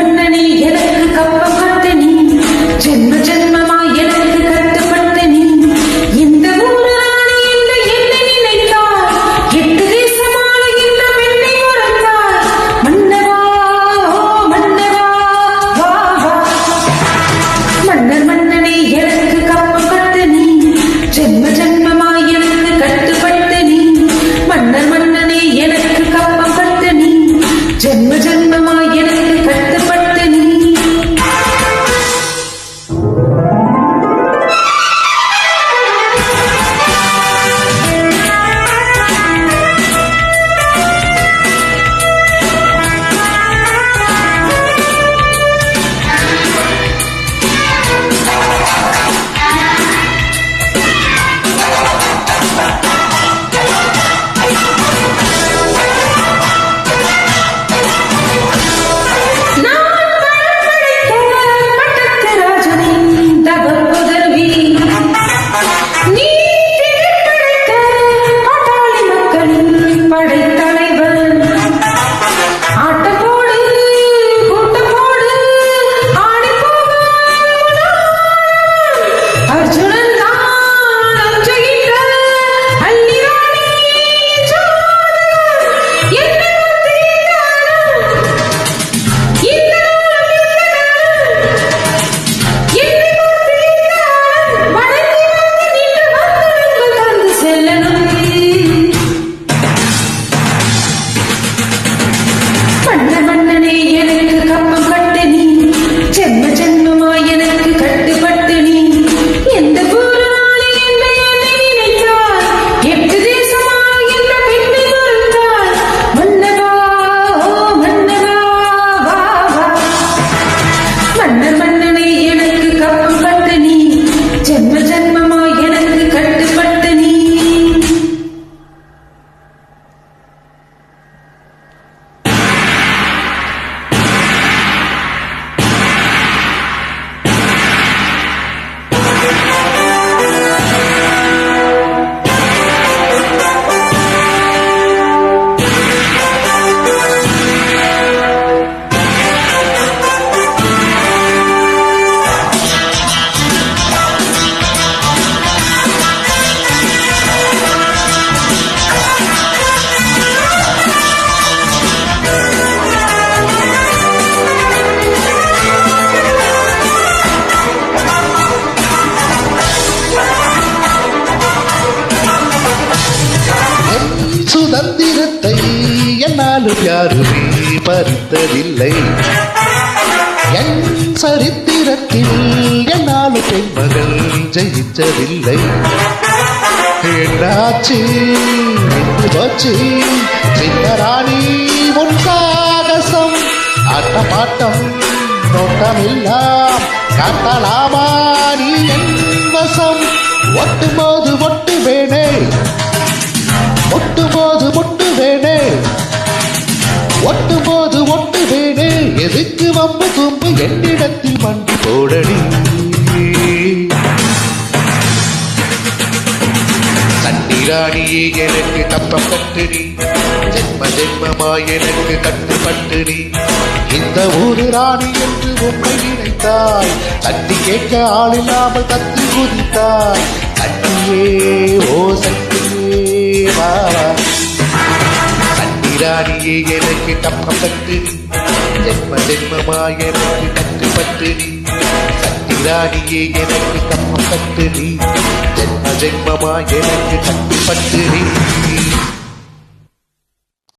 மன்னனே எனக்கு கப்பம் கட்டு நீ ஜென்ம ஜென்மமா எனக்கு கட்டுப்பட்டு நீ இந்த ஊரு நாடு என்ற என்னை நினைத்தார் எட்டு தேசமான என்ற பெண்ணை மறந்தார் மன்னவா ஓ மன்னவா வா வா மன்னர் மன்னனே எனக்கு கப்பம் கட்டு நீ ஜென்ம ஜென்மமா எனக்கு கட்டுப்பட்டு நீ மன்னர் மன்னனே எனக்கு கப்பம் கட்டு நீ ஜென்ம ஜென்மமா எனக்கு கட்டுப்பட்டு நீ சுதந்திரத்தை என்னாலும் யாருமே பறித்ததில்லை. என் சரித்திரத்தில் என்னாலும் பெண்மகள் ஜெயிச்சதில்லை. என்னாச்சு என்று போச்சு சின்ன ராணி உன் சாகசம் ஆட்டம் பாட்டம் நோட்டமெல்லாம் காட்டலாமா நீ என் வசம். ஒட்டும்போது ஒட்டு வேணே ஒட்டும்போது ஒட்டு வேணே ஒட்டும்போது ஒட்டு வேணே எதுக்கு வம்பு தும்பு என்னிடத்தில் மண்டி போடடி. கண்ணிராணியே எனக்கு கப்பம் கட்டுடி ஜென்ம ஜென்மமாய் எனக்கு கட்டுப்பட்டு நீ இந்த ஊரு ராணி என்று உண்மை நினைத்தாய். தட்டி கேட்க ஆளில்லாமல் கத்தி குதித்தாய். கட்டியே ஓ சட்டியே வா கண்ணிராணியே எனக்கு கப்பம் கட்டு நீ ஜென்ம ஜென்மமாய் எனக்கு கட்டுப்பட்டு நீ கண்ணிராணியே எனக்கு கப்பம் கட்டு நீ ஜென்ம ஜென்மமாய் எனக்கு கட்டுப்பட்டு நீ.